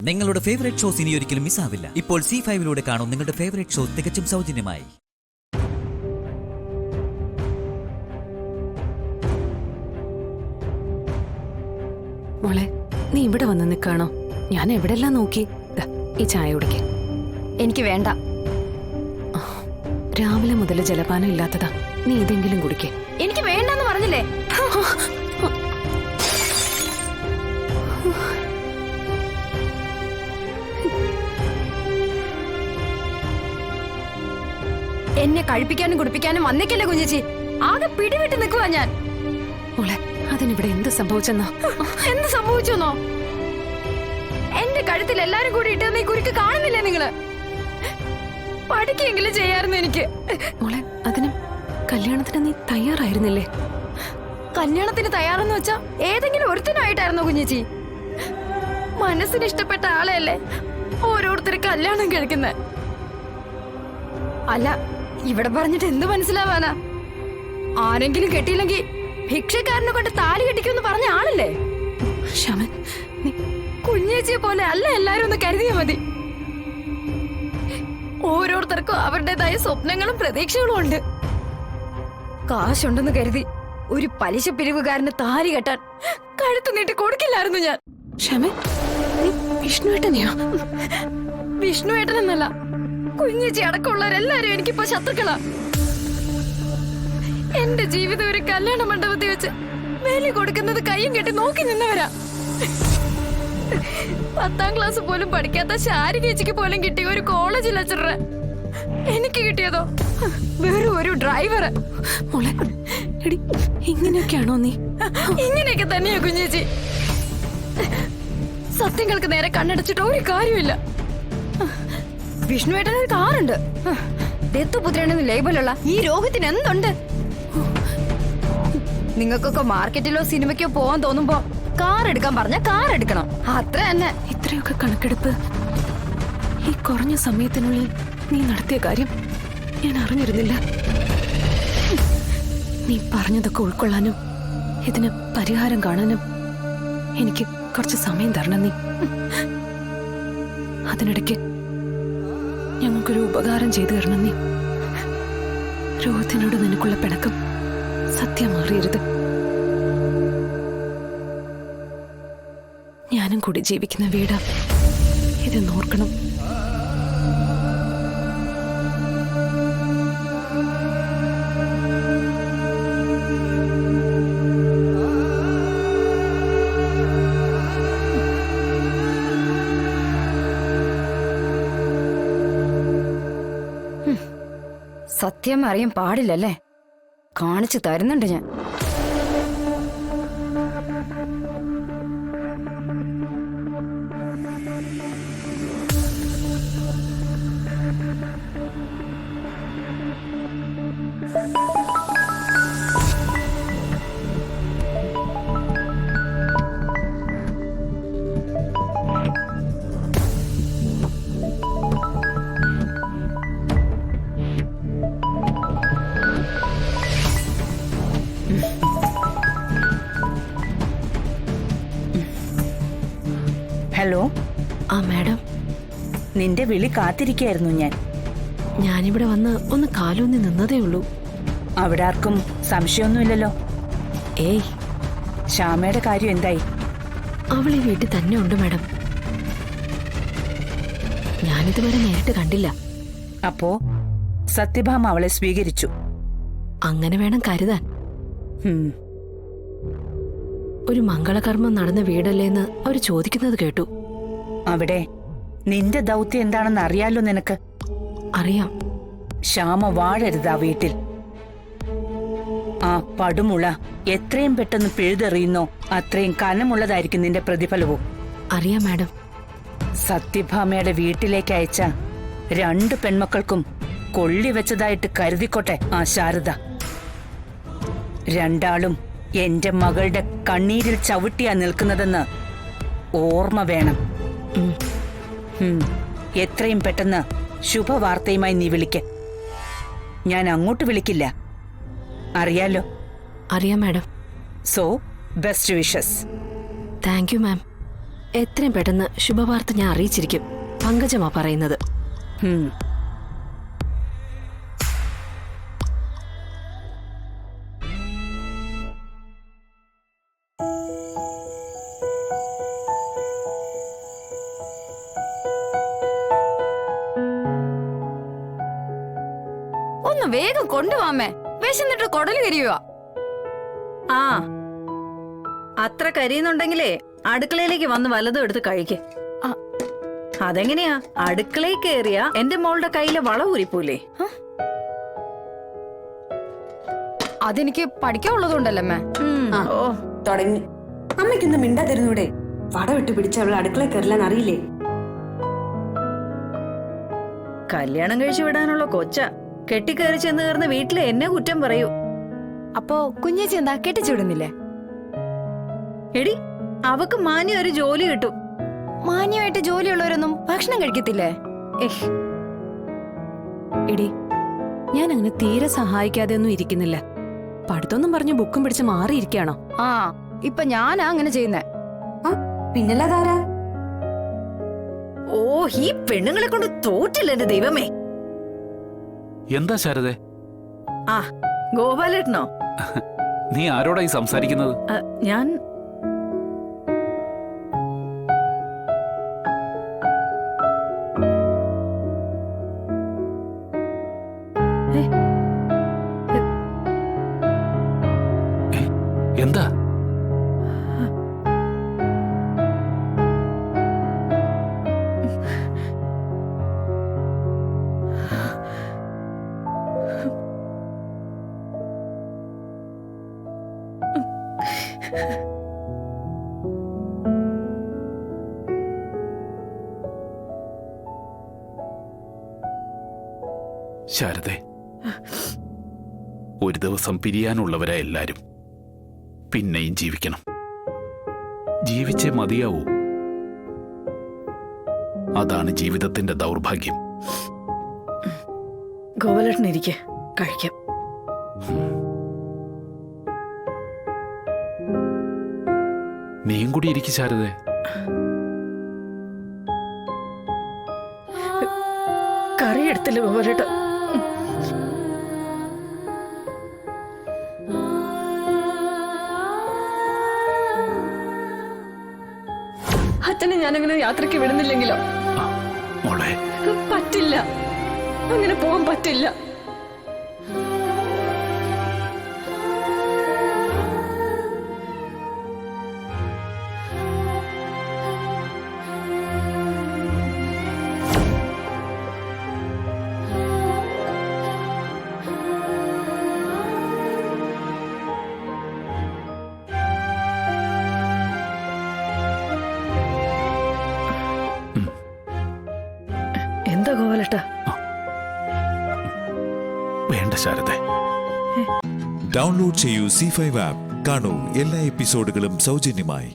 നിങ്ങളുടെ favourite shows ഇനി ഒരിക്കലും മിസ്സാവില്ല. ഇപ്പോൾ C5-ലൂടെ കാണും നിങ്ങളുടെ ഫേവറേറ്റ് ഷോ തികച്ചും സൗജന്യമായി. മോളെ, നീ ഇവിടെ വന്ന് നിൽക്കാണോ? ഞാൻ എവിടെല്ലാം നോക്കി. ഈ ചായ കുടിക്കേ. എനിക്ക് വേണ്ട. രാവിലെ മുതൽ ജലപാനം ഇല്ലാത്തതാ. നീ ഇതെങ്കിലും കുടിക്കേ. എനിക്ക് വേണ്ടെന്ന് പറഞ്ഞില്ലേ? എന്നെ കഴിപ്പിക്കാനും കുടിപ്പിക്കാനും വന്നേക്കല്ലേ കുഞ്ഞേച്ചി. ആകെ പിടിവിട്ട് നിൽക്കുവാ ഞാൻ. മോളെ, അതിനിവിടെ എന്ത് സംഭവിച്ചെന്നോ? എന്ത് സംഭവിച്ചോന്നോ? എന്റെ കഴുത്തിൽ എല്ലാരും കൂടി ഇട്ട് നീ കുരുക്ക് കാണുന്നില്ലേ നിങ്ങള്? പഠിക്കെങ്കിലും ചെയ്യായിരുന്നു എനിക്ക്. മോളെ, അതിന് കല്യാണത്തിന് നീ തയ്യാറായിരുന്നില്ലേ? കല്യാണത്തിന് തയ്യാറെന്ന് വെച്ചാ ഏതെങ്കിലും ഒരുത്തിനായിട്ടായിരുന്നോ കുഞ്ഞേച്ചി? മനസ്സിന് ഇഷ്ടപ്പെട്ട ആളെയല്ലേ ഓരോരുത്തർ കല്യാണം കഴിക്കുന്നത്. അല്ല, ഇവിടെ പറഞ്ഞിട്ട് എന്ത് മനസ്സിലാവാനാ? ആരെങ്കിലും കെട്ടിയില്ലെങ്കിൽ ഭിക്ഷക്കാരനെ കൊണ്ട് താലി കെട്ടിക്കുമെന്ന് പറഞ്ഞ ആളല്ലേ ശ്യാമൻ. കുഞ്ഞേച്ചിയെ പോലെ അല്ല എല്ലാരും ഒന്ന് കരുതിയാ മതി. ഓരോരുത്തർക്കും അവരുടേതായ സ്വപ്നങ്ങളും പ്രതീക്ഷകളും ഉണ്ട്. കാശുണ്ടെന്ന് കരുതി ഒരു പലിശ പിരിവുകാരന് താലി കെട്ടാൻ കഴുത്ത് നീട്ടി കൊടുക്കില്ലായിരുന്നു ഞാൻ. ശ്യാമൻ, നീ വിഷ്ണുവേട്ടനെയോ? വിഷ്ണുവേട്ടനെന്നല്ല, കുഞ്ഞേച്ചി അടക്കമുള്ളവരെല്ലാരും എനിക്കിപ്പോ ശത്രുക്കളാ. എന്റെ ജീവിതം ഒരു കല്യാണ മണ്ഡപത്തിൽ വെച്ച് വേലി കൊടുക്കുന്നത് കയ്യും കെട്ടി നോക്കി നിന്നവരാ. 10ാം ക്ലാസ് പോലും പഠിക്കാത്ത ശാരികേച്ചിക്ക് പോലും കിട്ടിയ ഒരു കോളേജ് ലെക്ചറർ എനിക്ക് കിട്ടിയതോ വെറും ഒരു ഡ്രൈവർ. മോളെ, എടി, ഇങ്ങനെയൊക്കെയാണോ നീ? ഇങ്ങനെയൊക്കെ തന്നെയാ കുഞ്ഞേച്ചി. സത്യങ്ങൾക്ക് നേരെ കണ്ണടച്ചിട്ട് ഒരു കാര്യമില്ല. വിഷ്ണുവേട്ടന് ഒരു കാറുണ്ട്. ദത്തുപുത്രനെന്ന് ലേബലുള്ള ഈ രോഗത്തിന് എന്തുണ്ട്? നിങ്ങൾക്കൊക്കെ മാർക്കറ്റിലോ സിനിമയ്ക്കോ പോവാൻ തോന്നുമ്പോ കാർ എടുക്കാൻ പറഞ്ഞ കാർ എടുക്കണം, അത്ര തന്നെ. ഇത്രയൊക്കെ കണക്കെടുപ്പ് ഈ കുറഞ്ഞ സമയത്തിനുള്ളിൽ നീ നടത്തിയ കാര്യം ഞാൻ അറിഞ്ഞിരുന്നില്ല. നീ പറഞ്ഞതൊക്കെ ഉൾക്കൊള്ളാനും ഇതിന് പരിഹാരം കാണാനും എനിക്ക് കുറച്ച് സമയം തരണം നീ. അതിനിടയ്ക്ക് ഞങ്ങൾക്കൊരു ഉപകാരം ചെയ്തു തരണം നീ. രോഹത്തിനോട് നിനക്കുള്ള പിണക്കം സത്യം മാറിയരുത്. ഞാനും കൂടി ജീവിക്കുന്ന വീടാ, ഇത് നോർക്കണം. സത്യം അറിയാൻ പാടില്ലല്ലേ? കാണിച്ചു തരുന്നുണ്ട് ഞാൻ. ഹലോ. ആ മാഡം, നിന്റെ വിളി കാത്തിരിക്കായിരുന്നു ഞാൻ. ഞാനിവിടെ വന്ന് ഒന്ന് കാലൂന്നി നിന്നതേ ഉള്ളൂ. അവിടെ ആർക്കും സംശയമൊന്നുമില്ലല്ലോ? ഏയ്, ശ്യാമയുടെ കാര്യം എന്തായി? അവൾ ഈ വീട്ടിൽ തന്നെ ഉണ്ട് മാഡം. ഞാനിതുവരെ നേരിട്ട് കണ്ടില്ല. അപ്പോ സത്യഭാമ അവളെ സ്വീകരിച്ചു? അങ്ങനെ വേണം കരുതാൻ. ഹും. ഒരു മംഗളകർമ്മം നടന്ന വീടല്ലേന്ന് അവര് ചോദിക്കുന്നത് കേട്ടു. അവിടെ നിന്റെ ദൗത്യം എന്താണെന്ന് അറിയാലോ നിനക്ക്? അറിയാം. ശ്യാമ വാഴരുത് ആ വീട്ടിൽ. ആ പടുമുള എത്രയും പെട്ടെന്ന് പിഴുതെറിയുന്നോ അത്രയും കനമുള്ളതായിരിക്കും നിന്റെ പ്രതിഫലവും. അറിയാം മാഡം. സത്യഭാമയുടെ വീട്ടിലേക്ക് അയച്ച 2 പെൺമക്കൾക്കും കൊള്ളി വെച്ചതായിട്ട് കരുതിക്കോട്ടെ ആ ശാരദ. രണ്ടാളും എന്റെ മകളുടെ കണ്ണീരിൽ ചവിട്ടിയാ നിൽക്കുന്നതെന്ന് ഓർമ്മ വേണം. എത്രയും പെട്ടെന്ന് ശുഭവാർത്തയുമായി നീ വിളിക്ക്. ഞാൻ അങ്ങോട്ട് വിളിക്കില്ല, അറിയാലോ? അറിയാം madam. So best wishes. Thank you ma'am. എത്രയും പെട്ടെന്ന് ശുഭവാർത്ത ഞാൻ അറിയിച്ചിരിക്കും. പങ്കജമാ പറയുന്നത്. ഒന്ന് വേഗം കൊണ്ടുപോവാമേ, വിശന്നിട്ട് കൊടല് കരിയുക. ആ, അത്ര കരിയുന്നുണ്ടെങ്കിലേ അടുക്കളയിലേക്ക് വന്ന് വല്ലതും എടുത്ത് കഴിക്ക്. അതെങ്ങനെയാ? അടുക്കളയിൽ കയറിയ എന്റെ മോളുടെ കയ്യിലെ വള ഊരിപ്പോലെ. അതെനിക്ക് പഠിക്കാനുള്ളതുകൊണ്ടല്ലേ. ഓ, തുടങ്ങി. അമ്മയ്ക്കൊന്ന് മിണ്ടാതിരുന്നൂടെ? വട വിട്ട് പിടിച്ച അവൾ അടുക്കള കയറില്ലാൻ അറിയില്ലേ? കല്യാണം കഴിച്ചു വിടാനുള്ള കൊച്ച കെട്ടിക്കയറി ചെന്ന് കയറുന്ന വീട്ടില് എന്നെ കുറ്റം പറയൂ. അപ്പോ കുഞ്ഞേച്ചി എന്താ കെട്ടിച്ചു വിടുന്നില്ലേ? എടി, അവക്ക് മാന്യ ഒരു ജോലി കിട്ടും. മാന്യമായിട്ട് ജോലിയുള്ളവരൊന്നും ഭക്ഷണം കഴിക്കത്തില്ലേ? എടി, ഞാൻ അങ്ങനെ തീരെ സഹായിക്കാതെ ഒന്നും ഇരിക്കുന്നില്ല. പഠിത്തൊന്നും പറഞ്ഞ് ബുക്കും പിടിച്ച് മാറിയിരിക്കാണോ? ആ, ഇപ്പൊ ഞാനാ അങ്ങനെ ചെയ്യുന്നേ. പിന്നല്ലാതാരാ? ഓ, ഈ പെണ്ണുങ്ങളെ കൊണ്ട് തോറ്റില്ല എന്റെ ദൈവമേ. എന്താ ശാരദേ? ആ, ഗോപാലേട്ടനോ? നീ ആരോടായി സംസാരിക്കുന്നത്? ഞാൻ എന്താ? ശാരദേ, ഒരു ദിവസം പിരിയാനുള്ളവരാ എല്ലാരും. പിന്നെയും ജീവിക്കണം. ജീവിച്ചേ മതിയാവൂ. അതാണ് ജീവിതത്തിന്റെ ദൗർഭാഗ്യം. ഗോപാലേട്ടൻ ഇരിക്കെ, കഴിക്കാം. നീയും കൂടി ഇരിക്കും ശാരദേ. കറി എടുത്തില്ല ഗോപാലേട്ട. അച്ഛനെ ഞാനങ്ങനെ യാത്രയ്ക്ക് വിടുന്നില്ലെങ്കിലോ? മോളെ, പറ്റില്ല, അങ്ങനെ പോകാൻ പറ്റില്ല. എന്താ ഗോപാലേട്ട? വേണ്ട ശാരദേ. ഡൗൺലോഡ് ചെയ്യൂ C5 ആപ്പ്. കാണൂ എല്ലാ എപ്പിസോഡുകളും സൗജന്യമായി.